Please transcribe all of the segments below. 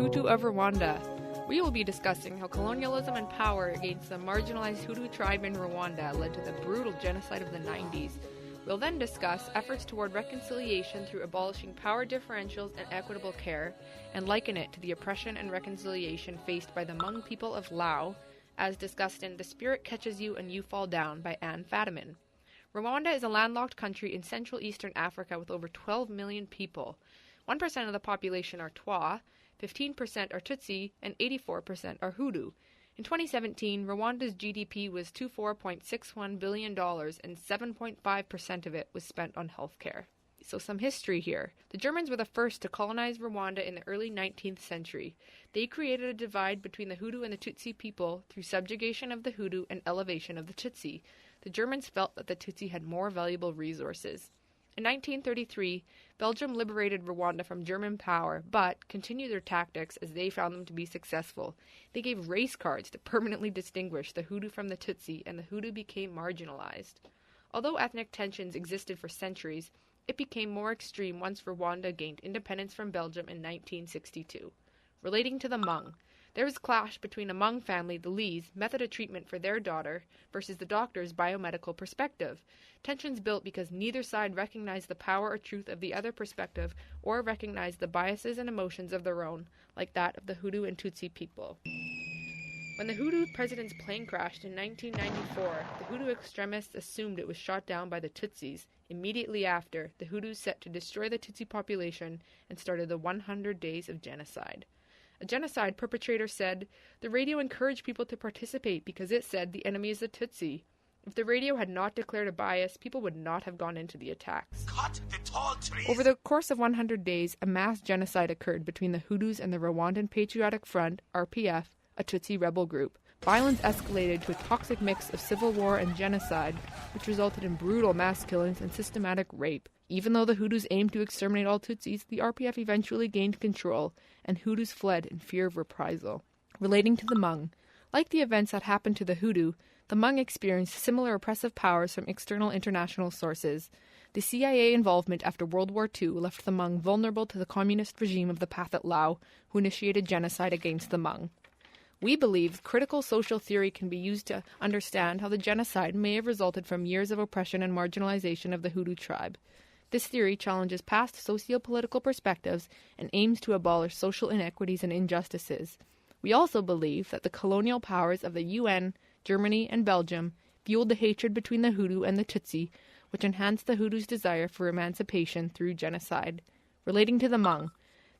Hutu of Rwanda. We will be discussing how colonialism and power against the marginalized Hutu tribe in Rwanda led to the brutal genocide of the 90s. We'll then discuss efforts toward reconciliation through abolishing power differentials and equitable care, and liken it to the oppression and reconciliation faced by the Hmong people of Laos, as discussed in The Spirit Catches You and You Fall Down by Anne Fadiman. Rwanda is a landlocked country in Central Eastern Africa with over 12 million people. 1% of the population are Twa, 15% are Tutsi, and 84% are Hutu. In 2017, Rwanda's GDP was $24.61 billion, and 7.5% of it was spent on healthcare. So some history here. The Germans were the first to colonize Rwanda in the early 19th century. They created a divide between the Hutu and the Tutsi people through subjugation of the Hutu and elevation of the Tutsi. The Germans felt that the Tutsi had more valuable resources. In 1933, Belgium liberated Rwanda from German power, but continued their tactics as they found them to be successful. They gave race cards to permanently distinguish the Hutu from the Tutsi, and the Hutu became marginalized. Although ethnic tensions existed for centuries, it became more extreme once Rwanda gained independence from Belgium in 1962. Relating to the Hmong, there was clash between a Hmong family, the Lees, method of treatment for their daughter versus the doctor's biomedical perspective. Tensions built because neither side recognized the power or truth of the other perspective or recognized the biases and emotions of their own, like that of the Hutu and Tutsi people. When the Hutu president's plane crashed in 1994, the Hutu extremists assumed it was shot down by the Tutsis. Immediately after, the Hutus set to destroy the Tutsi population and started the 100 days of genocide. A genocide perpetrator said, "The radio encouraged people to participate because it said the enemy is the Tutsi. If the radio had not declared a bias, people would not have gone into the attacks." Cut the tall trees. Over the course of 100 days, a mass genocide occurred between the Hutus and the Rwandan Patriotic Front, RPF, a Tutsi rebel group. Violence escalated to a toxic mix of civil war and genocide, which resulted in brutal mass killings and systematic rape. Even though the Hutus aimed to exterminate all Tutsis, the RPF eventually gained control, and Hutus fled in fear of reprisal. Relating to the Hmong, like the events that happened to the Hutu, the Hmong experienced similar oppressive powers from external international sources. The CIA involvement after World War II left the Hmong vulnerable to the communist regime of the Pathet Lao, who initiated genocide against the Hmong. We believe critical social theory can be used to understand how the genocide may have resulted from years of oppression and marginalization of the Hutu tribe. This theory challenges past socio-political perspectives and aims to abolish social inequities and injustices. We also believe that the colonial powers of the UN, Germany, and Belgium fueled the hatred between the Hutu and the Tutsi, which enhanced the Hutus' desire for emancipation through genocide. Relating to the Hmong,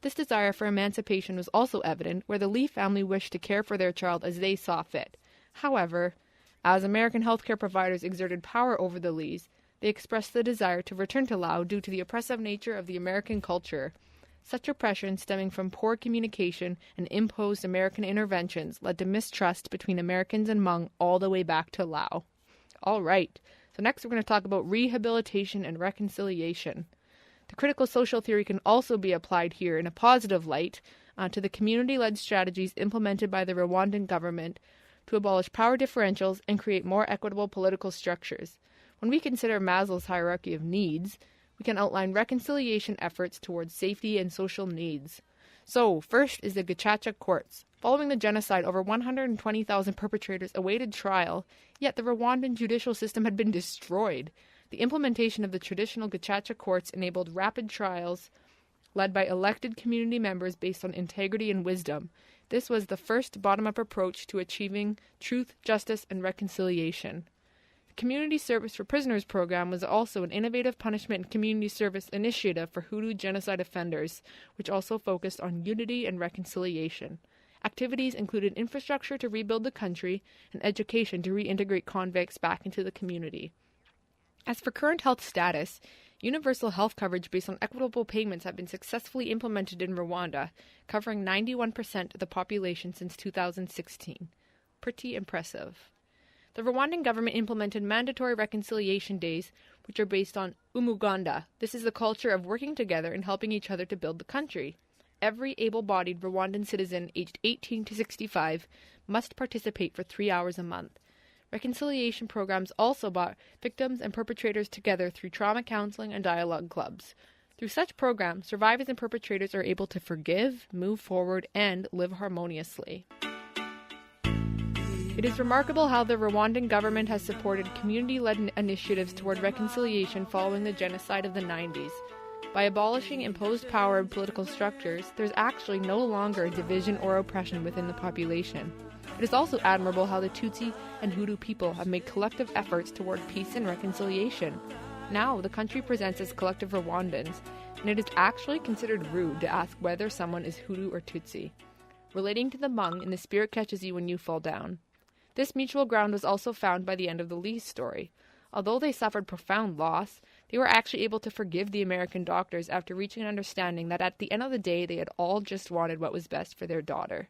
this desire for emancipation was also evident where the Lee family wished to care for their child as they saw fit. However, as American healthcare providers exerted power over the Lees, they expressed the desire to return to Laos due to the oppressive nature of the American culture. Such oppression stemming from poor communication and imposed American interventions led to mistrust between Americans and Hmong all the way back to Laos. All right, so next we're going to talk about rehabilitation and reconciliation. The critical social theory can also be applied here in a positive light to the community-led strategies implemented by the Rwandan government to abolish power differentials and create more equitable political structures. When we consider Maslow's hierarchy of needs, we can outline reconciliation efforts towards safety and social needs. So, first is the Gacaca courts. Following the genocide, over 120,000 perpetrators awaited trial, yet the Rwandan judicial system had been destroyed. The implementation of the traditional Gacaca courts enabled rapid trials led by elected community members based on integrity and wisdom. This was the first bottom-up approach to achieving truth, justice, and reconciliation. The Community Service for Prisoners program was also an innovative punishment and community service initiative for Hutu genocide offenders, which also focused on unity and reconciliation. Activities included infrastructure to rebuild the country and education to reintegrate convicts back into the community. As for current health status, universal health coverage based on equitable payments have been successfully implemented in Rwanda, covering 91% of the population since 2016. Pretty impressive. The Rwandan government implemented mandatory reconciliation days, which are based on umuganda. This is the culture of working together and helping each other to build the country. Every able-bodied Rwandan citizen aged 18 to 65 must participate for 3 hours a month. Reconciliation programs also brought victims and perpetrators together through trauma counseling and dialogue clubs. Through such programs, survivors and perpetrators are able to forgive, move forward, and live harmoniously. It is remarkable how the Rwandan government has supported community-led initiatives toward reconciliation following the genocide of the 90s. By abolishing imposed power and political structures, there's actually no longer a division or oppression within the population. It is also admirable how the Tutsi and Hutu people have made collective efforts toward peace and reconciliation. Now, the country presents as collective Rwandans, and it is actually considered rude to ask whether someone is Hutu or Tutsi. Relating to the Hmong in The Spirit Catches You When You Fall Down. This mutual ground was also found by the end of the Lee's story. Although they suffered profound loss, they were actually able to forgive the American doctors after reaching an understanding that at the end of the day they had all just wanted what was best for their daughter.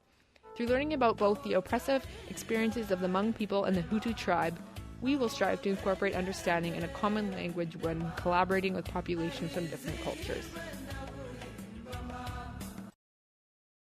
Through learning about both the oppressive experiences of the Hmong people and the Hutu tribe, we will strive to incorporate understanding in a common language when collaborating with populations from different cultures.